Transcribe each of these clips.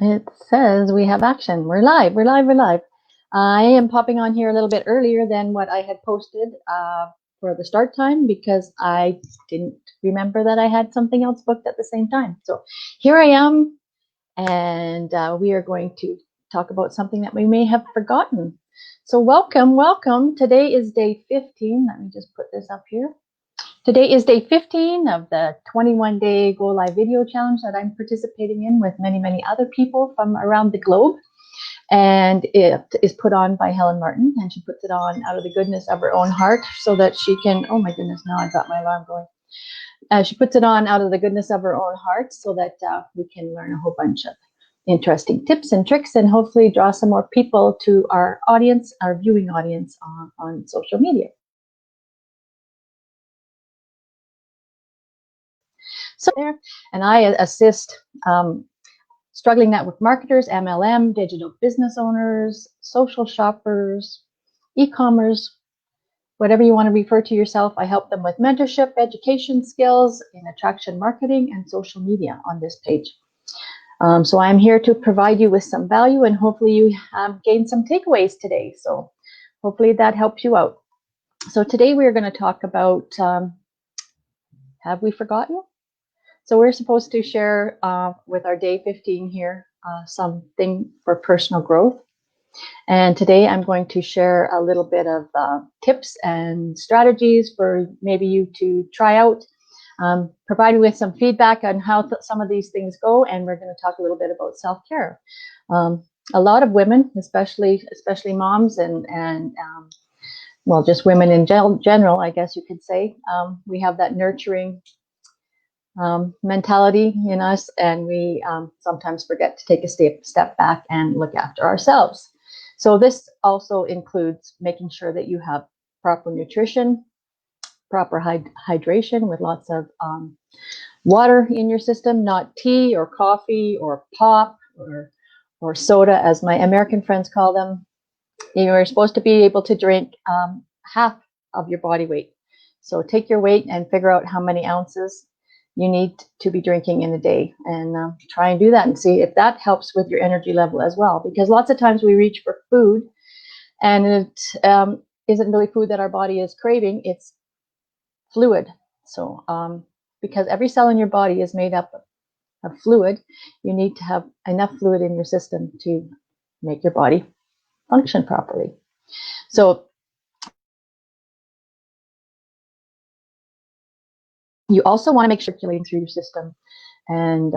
It says we have action. We're live. We're live. We're live. I am popping on here a little bit earlier than what I had posted for the start time because I didn't remember that I had something else booked at the same time. So here I am, and we are going to talk about something that we may have forgotten. So welcome, welcome. Today is day 15. Let me just put this up here. Today is day 15 of the 21-day Go Live video challenge that I'm participating in with many, many other people from around the globe. And it is put on by Helen Martin, and she puts it on out of the goodness of her own heart so that she can, oh my goodness, now I've got my alarm going. She puts it on out of the goodness of her own heart so that we can learn a whole bunch of interesting tips and tricks and hopefully draw some more people to our audience, our viewing audience on social media. So there, and I assist struggling network marketers, MLM, digital business owners, social shoppers, e-commerce, whatever you want to refer to yourself. I help them with mentorship, education skills in attraction marketing and social media on this page. So I'm here to provide you with some value, and hopefully you gain some takeaways today. So hopefully that helps you out. So today we're going to talk about, have we forgotten? So we're supposed to share with our day 15 here something for personal growth. And today I'm going to share a little bit of tips and strategies for maybe you to try out, provide you with some feedback on how some of these things go. And we're going to talk a little bit about self-care. A lot of women, especially moms and well, just women in general, I guess you could say, we have that nurturing mentality in us, and we sometimes forget to take a step back and look after ourselves. So this also includes making sure that you have proper nutrition, proper hydration with lots of water in your system, not tea or coffee or pop or soda, as my American friends call them. You're supposed to be able to drink half of your body weight. So take your weight and figure out how many ounces you need to be drinking in a day, and try and do that and see if that helps with your energy level as well. Because lots of times we reach for food and it isn't really food that our body is craving, it's fluid. So because every cell in your body is made up of fluid, you need to have enough fluid in your system to make your body function properly. So you also want to make sure circulating through your system and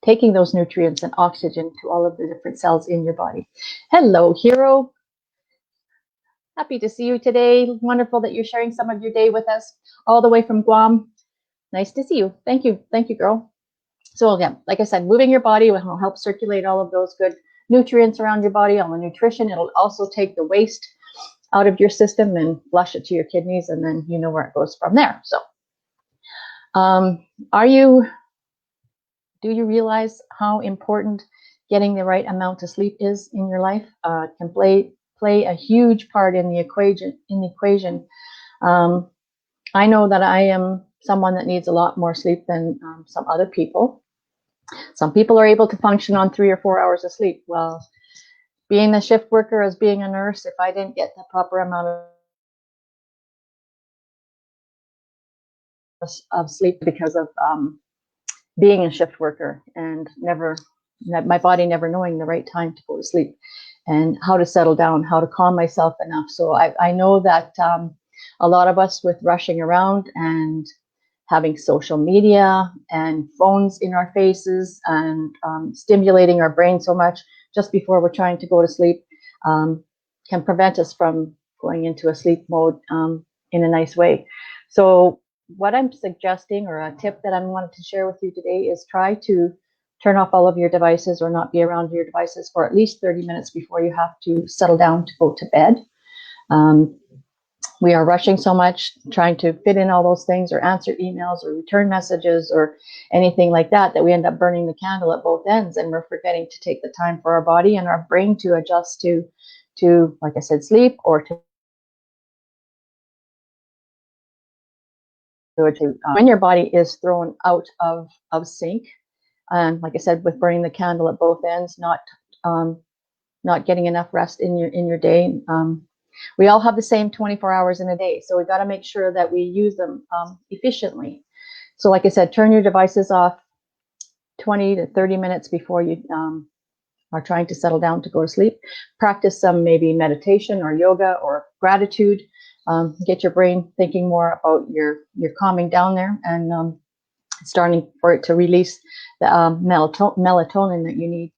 taking those nutrients and oxygen to all of the different cells in your body. Hello, Hero. Happy to see you today. Wonderful that you're sharing some of your day with us all the way from Guam. Nice to see you. Thank you. Thank you, girl. So again, like I said, moving your body will help circulate all of those good nutrients around your body, all the nutrition. It'll also take the waste out of your system and flush it to your kidneys, and then you know where it goes from there. So do you realize how important getting the right amount of sleep is in your life? It can play a huge part in the equation. I know that I am someone that needs a lot more sleep than some other people. Some people are able to function on 3 or 4 hours of sleep. Well, being a shift worker, as being a nurse, if I didn't get the proper amount of sleep because of being a shift worker and my body never knowing the right time to go to sleep and how to settle down, how to calm myself enough. So I know that a lot of us, with rushing around and having social media and phones in our faces and stimulating our brain so much just before we're trying to go to sleep, can prevent us from going into a sleep mode in a nice way. So what I'm suggesting, or a tip that I wanted to share with you today, is try to turn off all of your devices or not be around your devices for at least 30 minutes before you have to settle down to go to bed. We are rushing so much, trying to fit in all those things or answer emails or return messages or anything like that, that we end up burning the candle at both ends, and we're forgetting to take the time for our body and our brain to adjust to like I said, sleep, or to when your body is thrown out of sync, And like I said, with burning the candle at both ends, not getting enough rest in your day. We all have the same 24 hours in a day, so we got to make sure that we use them efficiently. So like I said, turn your devices off 20 to 30 minutes before you are trying to settle down to go to sleep. Practice some maybe meditation or yoga or gratitude. Get your brain thinking more about your calming down there, and starting for it to release the melatonin that you need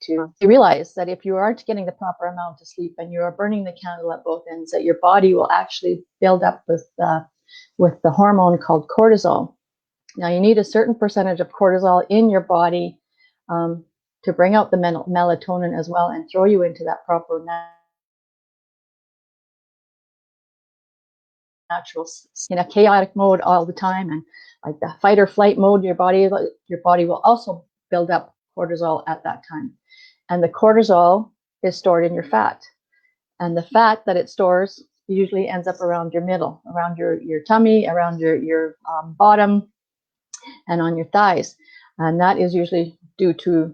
to realize that if you aren't getting the proper amount of sleep and you are burning the candle at both ends, that your body will actually build up with the hormone called cortisol. Now, you need a certain percentage of cortisol in your body to bring out the melatonin as well and throw you into that proper natural, in a chaotic mode all the time, and like the fight or flight mode, your body will also build up cortisol at that time. And the cortisol is stored in your fat. And the fat that it stores usually ends up around your middle, around your tummy, around your bottom, and on your thighs. And that is usually due to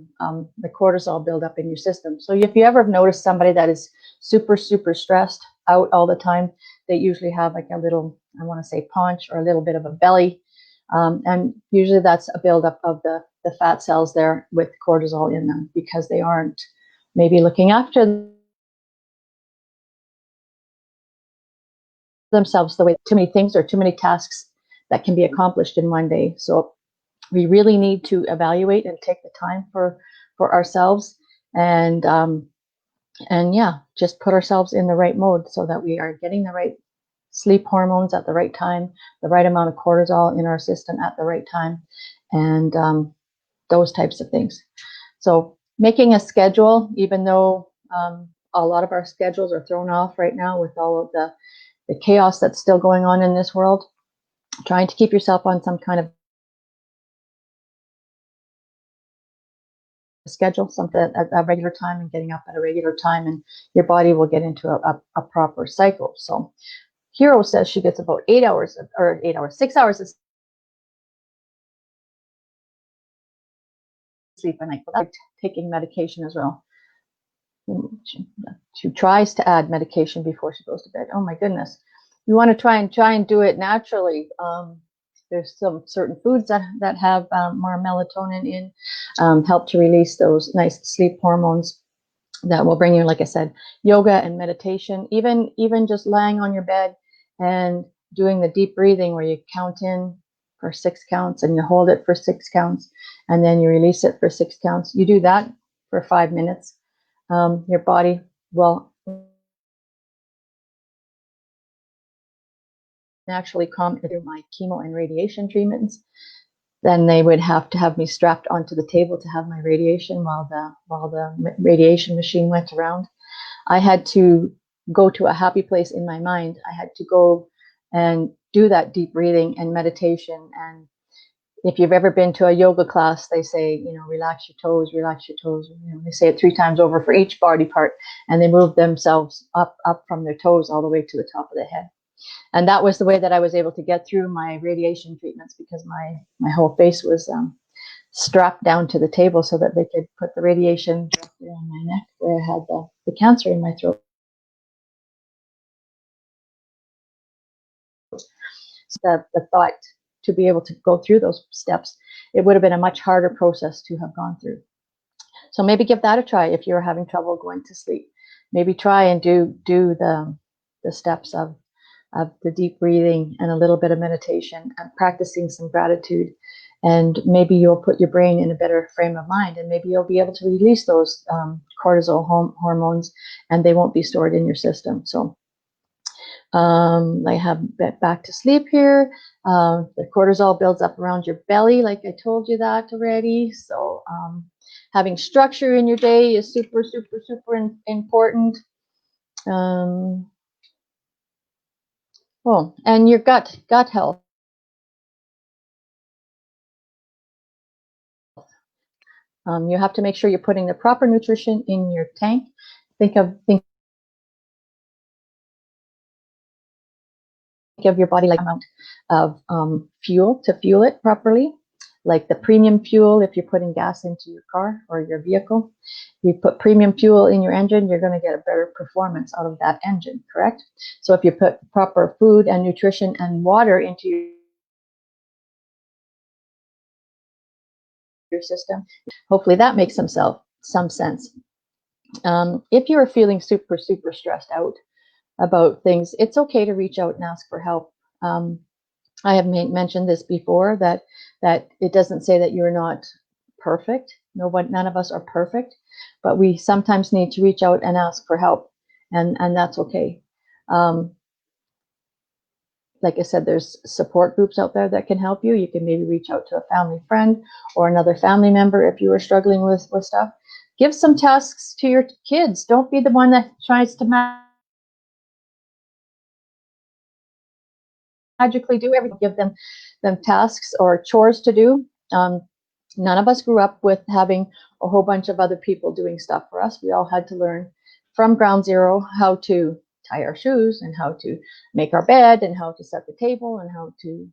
the cortisol buildup in your system. So if you ever have noticed somebody that is super, super stressed out all the time, they usually have like a little, I want to say, paunch or a little bit of a belly. And usually that's a buildup of the fat cells there with cortisol in them, because they aren't maybe looking after themselves the way. Too many things or too many tasks that can be accomplished in one day. So we really need to evaluate and take the time for ourselves, and yeah, just put ourselves in the right mode so that we are getting the right sleep hormones at the right time, the right amount of cortisol in our system at the right time, and those types of things. So making a schedule, even though a lot of our schedules are thrown off right now with all of the chaos that's still going on in this world, trying to keep yourself on some kind of schedule, something at a regular time, and getting up at a regular time, and your body will get into a proper cycle. So Hero says she gets about 6 hours of sleep a night without taking medication as well. She tries to add medication before she goes to bed. Oh my goodness. You want to try and do it naturally. There's some certain foods that have more melatonin in, help to release those nice sleep hormones that will bring you, like I said, yoga and meditation, even just lying on your bed and doing the deep breathing where you count in for 6 counts and you hold it for 6 counts and then you release it for 6 counts. You do that for 5 minutes. Your body will naturally calm through my chemo and radiation treatments. Then they would have to have me strapped onto the table to have my radiation while the radiation machine went around. I had to go to a happy place in my mind. I had to go and do that deep breathing and meditation. And if you've ever been to a yoga class, they say, relax your toes, relax your toes. They say it 3 times over for each body part, and they move themselves up from their toes all the way to the top of the head. And that was the way that I was able to get through my radiation treatments, because my whole face was strapped down to the table so that they could put the radiation directly on my neck where I had the cancer in my throat. So the thought to be able to go through those steps, it would have been a much harder process to have gone through. So maybe give that a try if you're having trouble going to sleep. Maybe try and do the steps of the deep breathing and a little bit of meditation and practicing some gratitude. And maybe you'll put your brain in a better frame of mind, and maybe you'll be able to release those cortisol hormones, and they won't be stored in your system. So I have back to sleep here. The cortisol builds up around your belly, like I told you that already. So having structure in your day is super, super, super important. And your gut health. You have to make sure you're putting the proper nutrition in your tank. Think of your body like amount of fuel to fuel it properly, like the premium fuel. If you're putting gas into your car or your vehicle, you put premium fuel in your engine, you're going to get a better performance out of that engine, correct? So if you put proper food and nutrition and water into your system, hopefully that makes some sense. If you are feeling super stressed out about things, it's okay to reach out and ask for help. I have mentioned this before, that it doesn't say that you're not perfect. None of us are perfect, but we sometimes need to reach out and ask for help, and that's okay. Like I said, there's support groups out there that can help you. You can maybe reach out to a family friend or another family member if you are struggling with stuff. Give some tasks to your kids. Don't be the one that tries to magically do everything. Give them tasks or chores to do. None of us grew up with having a whole bunch of other people doing stuff for us. We all had to learn from ground zero how to tie our shoes and how to make our bed and how to set the table and how to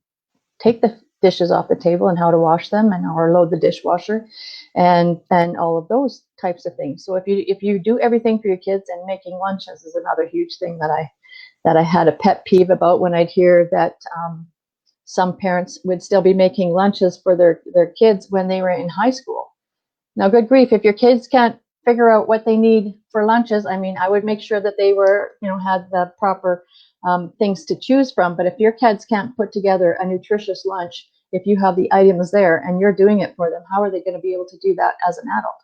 take the dishes off the table and how to wash them and or load the dishwasher and all of those types of things. So if you do everything for your kids, and making lunches is another huge thing that I had a pet peeve about, when I'd hear that some parents would still be making lunches for their kids when they were in high school. Now, good grief, if your kids can't figure out what they need for lunches, I mean, I would make sure that they were, had the proper things to choose from. But if your kids can't put together a nutritious lunch, if you have the items there and you're doing it for them, how are they going to be able to do that as an adult?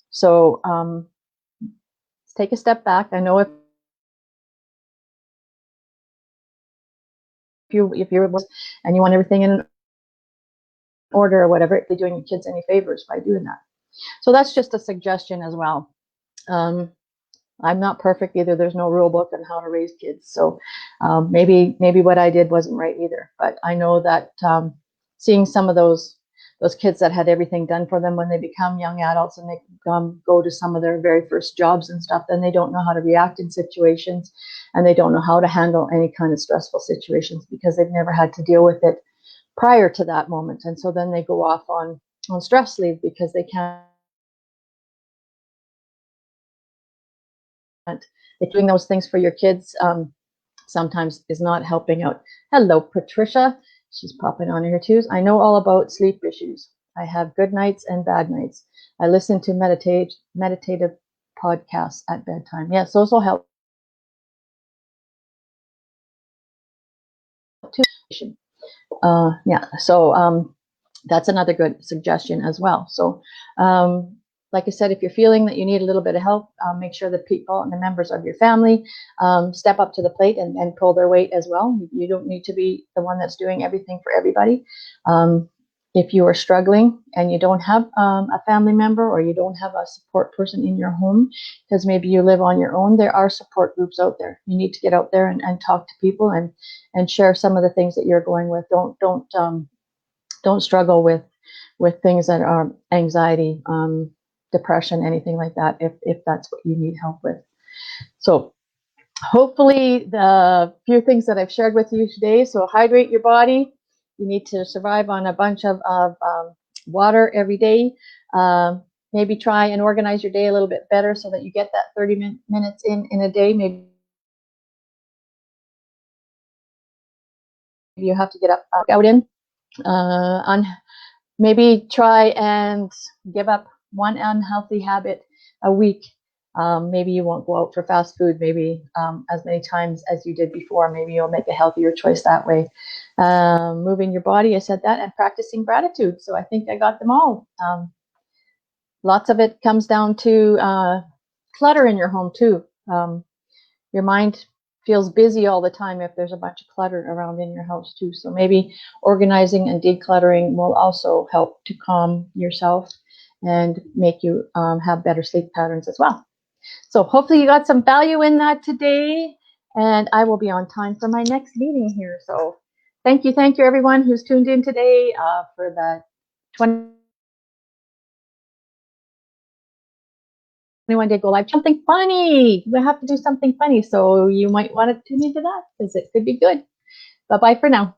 So let's take a step back. I know if you're and you want everything in order or whatever, if you're doing your kids any favors by doing that. So that's just a suggestion as well. I'm not perfect either. There's no rule book on how to raise kids. So maybe what I did wasn't right either. But I know that seeing some of those kids that had everything done for them when they become young adults and they go to some of their very first jobs and stuff, then they don't know how to react in situations, and they don't know how to handle any kind of stressful situations because they've never had to deal with it prior to that moment. And so then they go off on stress leave because they can't. Doing those things for your kids sometimes is not helping out. Hello, Patricia. She's popping on here too. I know all about sleep issues. I have good nights and bad nights. I listen to meditative podcasts at bedtime. Yes, those will help too. Yeah, so that's another good suggestion as well. So like I said, if you're feeling that you need a little bit of help, make sure that people and the members of your family step up to the plate and pull their weight as well. You don't need to be the one that's doing everything for everybody. If you are struggling and you don't have a family member, or you don't have a support person in your home, because maybe you live on your own, there are support groups out there. You need to get out there and talk to people and share some of the things that you're going with. Don't struggle with things that are anxiety, depression, anything like that, if that's what you need help with. So hopefully the few things that I've shared with you today. So hydrate your body. You need to survive on a bunch of water every day. Maybe try and organize your day a little bit better so that you get that 30 minutes in a day. Maybe you have to get up, out in. Maybe try and give up one unhealthy habit a week. Maybe you won't go out for fast food maybe as many times as you did before. Maybe you'll make a healthier choice that way. Moving your body, I said that, and practicing gratitude. So I think I got them all. Lots of it comes down to clutter in your home too. Your mind feels busy all the time if there's a bunch of clutter around in your house too. So maybe organizing and decluttering will also help to calm yourself and make you have better sleep patterns as well. So hopefully you got some value in that today, and I will be on time for my next meeting here. So thank you everyone who's tuned in today for the 21-day go live. Something funny. We have to do something funny, so you might want to tune into that because it could be good. Bye-bye for now.